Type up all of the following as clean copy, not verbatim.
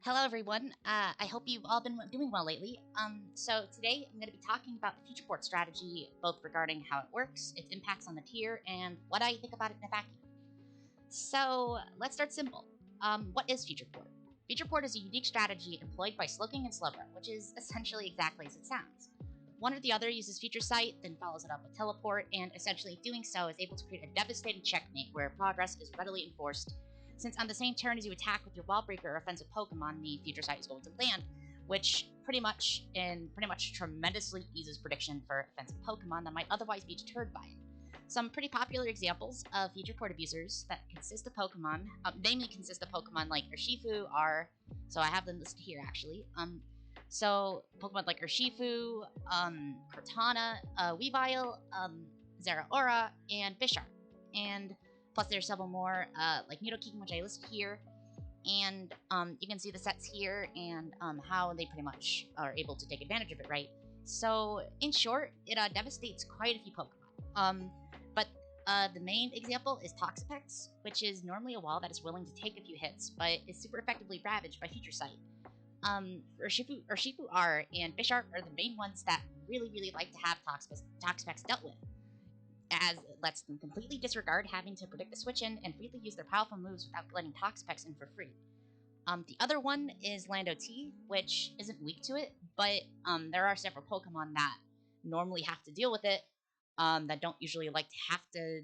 Hello, everyone. I hope you've all been doing well lately. So today I'm going to be talking about the futureport strategy, both regarding how it works, its impacts on the tier, and what I think about it in a vacuum. So let's start simple. What is futureport? Futureport is a unique strategy employed by Slowking and Slowbro, which is essentially exactly as it sounds. One or the other uses future sight, then follows it up with teleport, and essentially doing so is able to create a devastating checkmate where progress is readily enforced, since on the same turn as you attack with your wall breaker or offensive Pokemon, the future sight is going to land, which pretty much tremendously eases prediction for offensive Pokemon that might otherwise be deterred by it. Some pretty popular examples of futureport abusers that consist of Pokemon, namely consist of Pokemon like Urshifu are, so I have them listed here actually. So Pokemon like Urshifu, Cortana, Weavile, Zeraora, and Bisharp. And plus there's several more, like Nidoking, which I listed here. And you can see the sets here and how they pretty much are able to take advantage of it, right? So in short, it devastates quite a few Pokemon. But the main example is Toxapex, which is normally a wall that is willing to take a few hits, but is super effectively ravaged by Future Sight. Urshifu R and Bisharp are the main ones that really like to have Toxapex dealt with, as it lets them completely disregard having to predict the switch in and freely use their powerful moves without letting Toxapex in for free. The other one is Lando T, which isn't weak to it, but there are several Pokemon that normally have to deal with it, that don't usually like to have to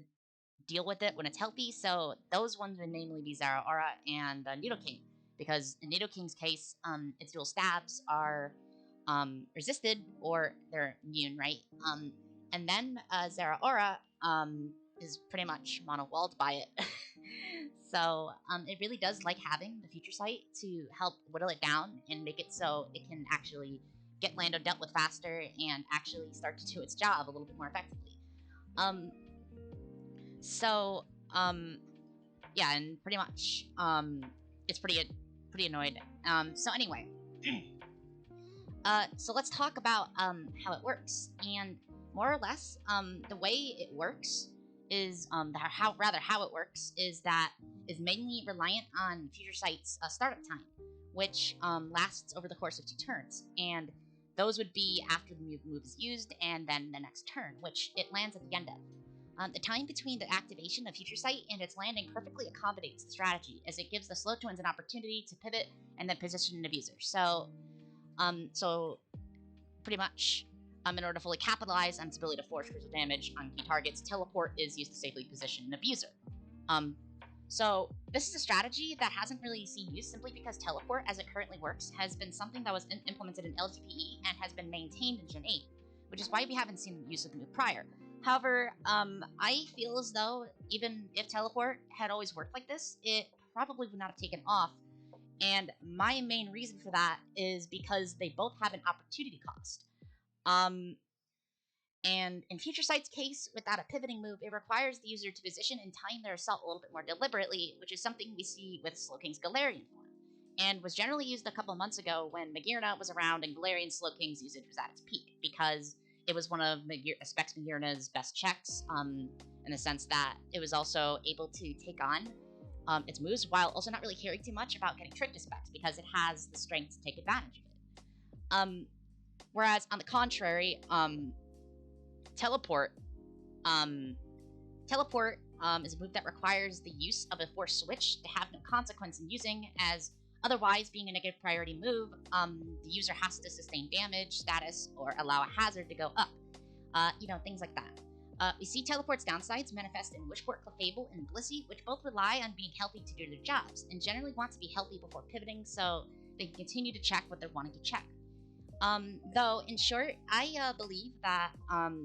deal with it when it's healthy, so those ones would namely be Zeraora and Nidoking, because in Nidoking's case, its dual stabs are resisted or they're immune, right? And then Zeraora is pretty much mono-walled by it. So it really does like having the future sight to help whittle it down and make it so it can actually get Lando dealt with faster and actually start to do its job a little bit more effectively. So yeah, and pretty much it's pretty annoyed. So anyway, so let's talk about how it works, and more or less the way it works is how it works is mainly reliant on future sight's startup time, which lasts over the course of 2 turns, and those would be after the move is used and then the next turn, which it lands at the end of. The time between the activation of Future Sight and its landing perfectly accommodates the strategy, as it gives the Slow Twins an opportunity to pivot and then position an abuser. So pretty much, in order to fully capitalize on its ability to force critical damage on key targets, Teleport is used to safely position an abuser. So this is a strategy that hasn't really seen use simply because Teleport, as it currently works, has been something that was implemented in LGPE and has been maintained in Gen 8, which is why we haven't seen use of the move prior. However, I feel as though even if Teleport had always worked like this, it probably would not have taken off. And my main reason for that is because they both have an opportunity cost. And in Future Sight's case, without a pivoting move, it requires the user to position and time their assault a little bit more deliberately, which is something we see with Slowking's Galarian form, and was generally used a couple months ago when Magearna was around and Galarian Slowking's usage was at its peak, because it was one of Specs Magearna's best checks, in the sense that it was also able to take on its moves while also not really caring too much about getting tricked to Specs, because it has the strength to take advantage of it. Whereas on the contrary, Teleport, is a move that requires the use of a force switch to have no consequence in using, as otherwise, being a negative priority move, the user has to sustain damage, status, or allow a hazard to go up. Things like that. We see Teleport's downsides manifest in Wishport, Clefable, and Blissey, which both rely on being healthy to do their jobs, and generally want to be healthy before pivoting so they can continue to check what they're wanting to check. Though, in short, I believe that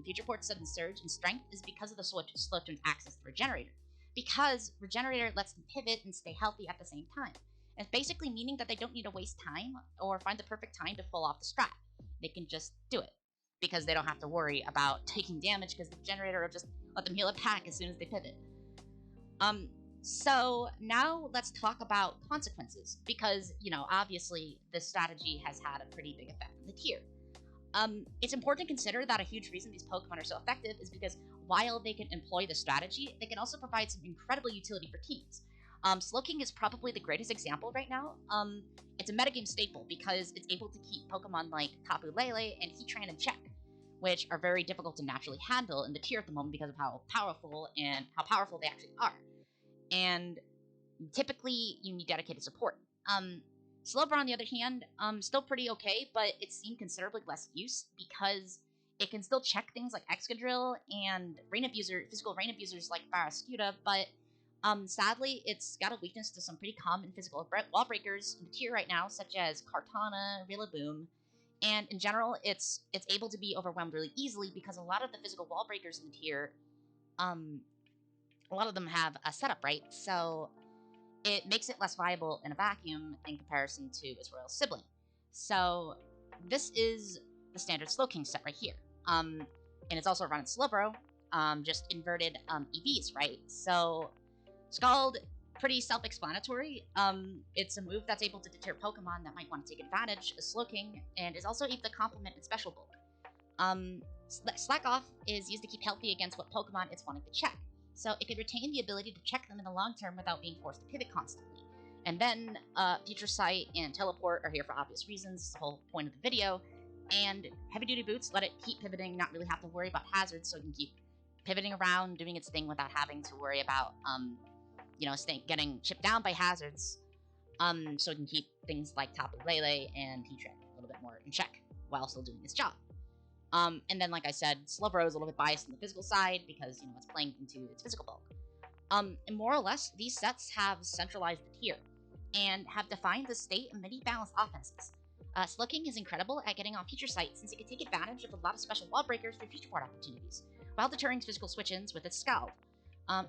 Futureport's sudden surge in strength is because of the Slow Twin's access to Regenerator, because Regenerator lets them pivot and stay healthy at the same time. It's basically meaning that they don't need to waste time or find the perfect time to pull off the strat. They can just do it, because they don't have to worry about taking damage, because the Generator will just let them heal it back as soon as they pivot. So now let's talk about consequences, because, obviously this strategy has had a pretty big effect on the tier. It's important to consider that a huge reason these Pokemon are so effective is because while they can employ the strategy, they can also provide some incredible utility for teams. Slowking is probably the greatest example right now. it's a metagame staple because it's able to keep Pokemon like Tapu Lele and Heatran in check, which are very difficult to naturally handle in the tier at the moment because of how powerful they actually are. And typically, you need dedicated support. Slowbro, on the other hand, still pretty okay, but it's seen considerably less use because it can still check things like Excadrill and physical rain abusers like Barraskewda, but sadly, it's got a weakness to some pretty common physical wall breakers in the tier right now, such as Kartana, Rillaboom, and in general, it's able to be overwhelmed really easily because a lot of the physical wall breakers in the tier, a lot of them have a setup, right? So it makes it less viable in a vacuum in comparison to its royal sibling. So this is the standard Slowking set right here. And it's also run in Slowbro, just inverted EVs, right? So Scald, pretty self-explanatory. It's a move that's able to deter Pokemon that might want to take advantage of Slowking, and is also able to complement its special bulk. Slack Off is used to keep healthy against what Pokemon it's wanting to check, so it could retain the ability to check them in the long term without being forced to pivot constantly. And then Future Sight and Teleport are here for obvious reasons, it's the whole point of the video, and Heavy Duty Boots let it keep pivoting, not really have to worry about hazards, so it can keep pivoting around, doing its thing without having to worry about, getting chipped down by hazards, so it can keep things like Tapu Lele and Heatran a little bit more in check while still doing its job. And then, like I said, Slowbro is a little bit biased on the physical side because, it's playing into its physical bulk. And more or less, these sets have centralized the tier and have defined the state of many balanced offenses. Slowking is incredible at getting on Future Sight since it can take advantage of a lot of special wall breakers for future port opportunities, while deterring physical switch-ins with its Scald.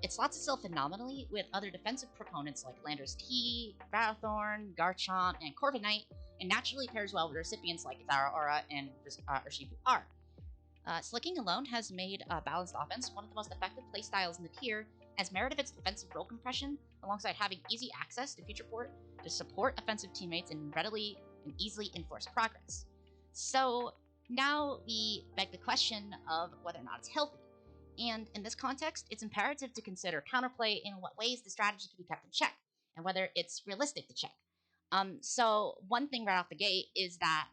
It slots itself phenomenally with other defensive proponents like Landorus T, Varathorn, Garchomp, and Corviknight, and naturally pairs well with recipients like Zeraora and Urshifu R. Slowking alone has made balanced offense one of the most effective playstyles in the tier, as merit of its defensive role compression, alongside having easy access to future port to support offensive teammates and readily and easily enforce progress. So now we beg the question of whether or not it's healthy. And in this context, it's imperative to consider counterplay in what ways the strategy can be kept in check, and whether it's realistic to check. So one thing right off the gate is that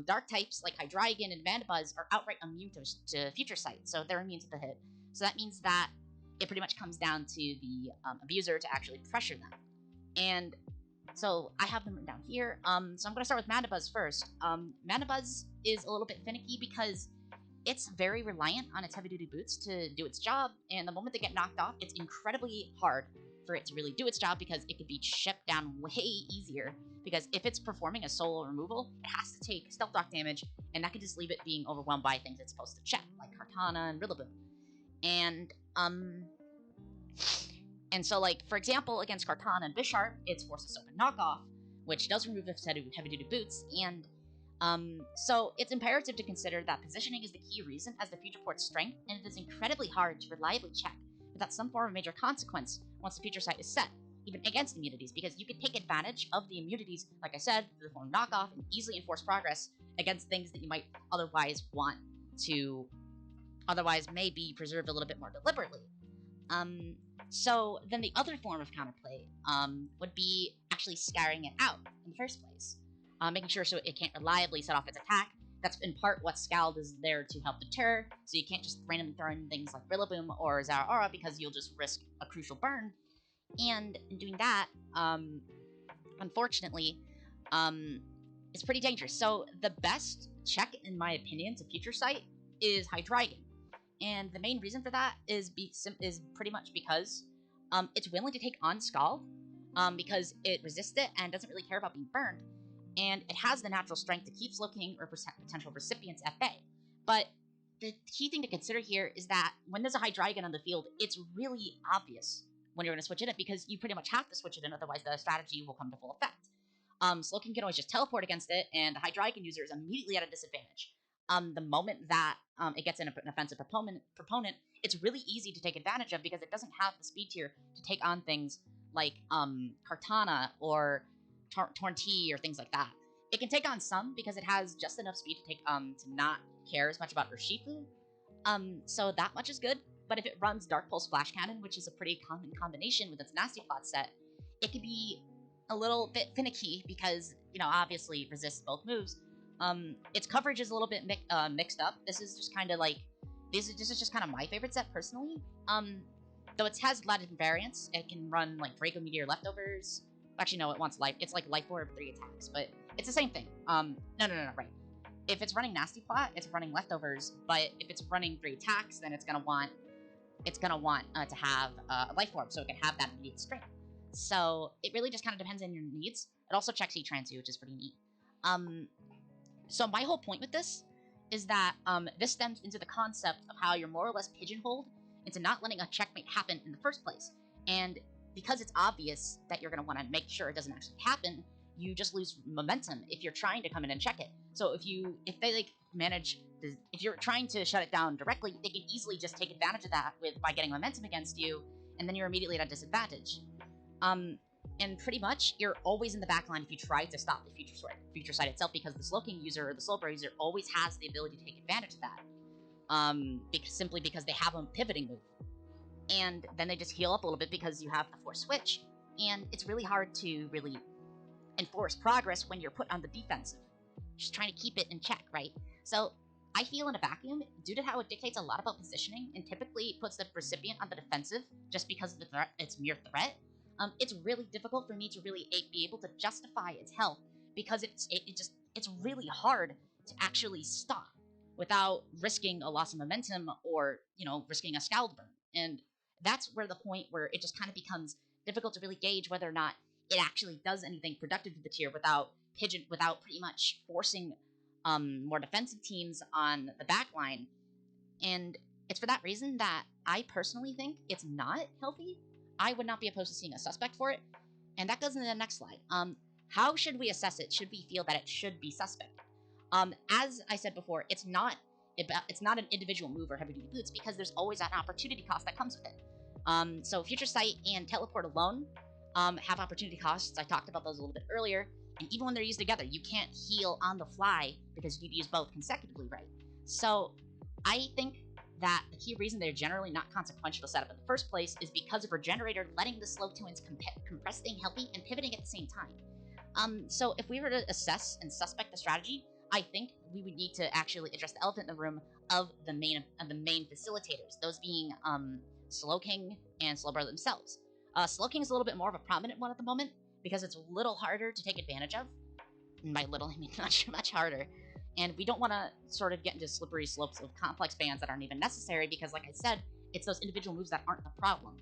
dark types like Hydreigon and Vandabuzz are outright immune to Future Sight, so they're immune to the hit. So that means that it pretty much comes down to the abuser to actually pressure them. And so I have them written down here. So I'm going to start with Mandibuzz first. Mandibuzz is a little bit finicky because it's very reliant on its heavy-duty boots to do its job, and the moment they get knocked off, it's incredibly hard for it to really do its job because it could be chipped down way easier. Because if it's performing a solo removal, it has to take Stealth Rock damage, and that could just leave it being overwhelmed by things it's supposed to check, like Kartana and Rillaboom. And so, like, for example, against Kartana and Bisharp, it's Force of Soap and Knockoff, which does remove its heavy-duty boots, and so it's imperative to consider that positioning is the key reason as the future port's strength, and it is incredibly hard to reliably check without some form of major consequence once the future sight is set, even against immunities, because you can take advantage of the immunities, like I said, through the form of knockoff, and easily enforce progress against things that you might otherwise maybe preserved a little bit more deliberately. So then the other form of counterplay would be actually scaring it out in the first place. Making sure so it can't reliably set off its attack. That's in part what Scald is there to help deter, so you can't just randomly throw in things like Rillaboom or Zeraora because you'll just risk a crucial burn. And in doing that, unfortunately, it's pretty dangerous. So the best check, in my opinion, to Future Sight is Hydreigon. And the main reason for that is pretty much because it's willing to take on Scald, because it resists it and doesn't really care about being burned. And it has the natural strength to keep Slowking or potential recipients at bay. But the key thing to consider here is that when there's a Hydreigon on the field, it's really obvious when you're going to switch it in, because you pretty much have to switch it in, otherwise the strategy will come to full effect. Slowking can always just teleport against it, and the Hydreigon user is immediately at a disadvantage. The moment that it gets in an offensive proponent, it's really easy to take advantage of because it doesn't have the speed tier to take on things like Kartana or Tornti or things like that. It can take on some because it has just enough speed to not care as much about Urshifu. So that much is good. But if it runs Dark Pulse Flash Cannon, which is a pretty common combination with its Nasty Plot set, it could be a little bit finicky because, obviously resists both moves. Its coverage is a little bit mixed up. This is just kind of like, this is just kind of my favorite set personally. Though it has a lot of different variants. It can run like Draco Meteor Leftovers. Actually, no, it wants life. It's like Life Orb 3 attacks, but it's the same thing. No, right. If it's running Nasty Plot, it's running Leftovers. But if it's running 3 attacks, then it's gonna want to have a Life Orb, so it can have that immediate strength. So it really just kind of depends on your needs. It also checks E-Trans, which is pretty neat. So my whole point with this is that this stems into the concept of how you're more or less pigeonholed into not letting a checkmate happen in the first place. And because it's obvious that you're going to want to make sure it doesn't actually happen, you just lose momentum if you're trying to come in and check it. So if they if you're trying to shut it down directly, they can easily just take advantage of that by getting momentum against you, and then you're immediately at a disadvantage. And pretty much, you're always in the back line if you try to stop the future sight itself, because the Slowking user or the Slowbro user always has the ability to take advantage of that. Simply because they have a pivoting move. And then they just heal up a little bit because you have the Force Switch. And it's really hard to really enforce progress when you're put on the defensive. Just trying to keep it in check, right? So I feel in a vacuum, due to how it dictates a lot about positioning and typically puts the recipient on the defensive just because of the threat, its mere threat, it's really difficult for me to really be able to justify its health, because it's really hard to actually stop without risking a loss of momentum or, risking a scald burn. And that's where the point where it just kind of becomes difficult to really gauge whether or not it actually does anything productive to the tier without pretty much forcing more defensive teams on the back line. And it's for that reason that I personally think it's not healthy. I would not be opposed to seeing a suspect for it. And that goes into the next slide. How should we assess it? Should we feel that it should be suspect? As I said before, it's not an individual move or heavy duty boots, because there's always an opportunity cost that comes with it. So Future Sight and Teleport alone have opportunity costs. I talked about those a little bit earlier. And even when they're used together, you can't heal on the fly because you'd use both consecutively, right? So I think that the key reason they're generally not consequential to set up in the first place is because of Regenerator letting the slow twins compress staying healthy and pivoting at the same time. So if we were to assess and suspect the strategy, I think we would need to actually address the elephant in the room of the main facilitators, those being Slowking and Slowbro themselves. Slowking is a little bit more of a prominent one at the moment because it's a little harder to take advantage of. And by little, I mean much harder. And we don't want to sort of get into slippery slopes of complex bans that aren't even necessary, because, like I said, it's those individual moves that aren't the problem.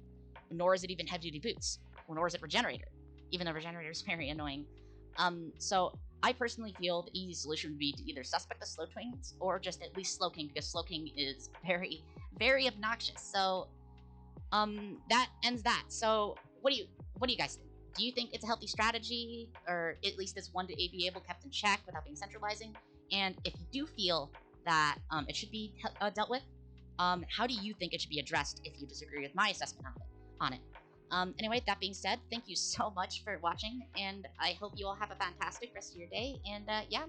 Nor is it even heavy-duty boots, nor is it Regenerator, even though Regenerator is very annoying. So I personally feel the easy solution would be to either suspect the Slow Twins or just at least Slowking, because Slowking is very, very obnoxious. So that ends that. So what do you guys think? Do you think it's a healthy strategy, or at least it's one to be able kept in check without being centralizing? And if you do feel that it should be dealt with, how do you think it should be addressed if you disagree with my assessment on it? Anyway, that being said, thank you so much for watching, and I hope you all have a fantastic rest of your day. And yeah,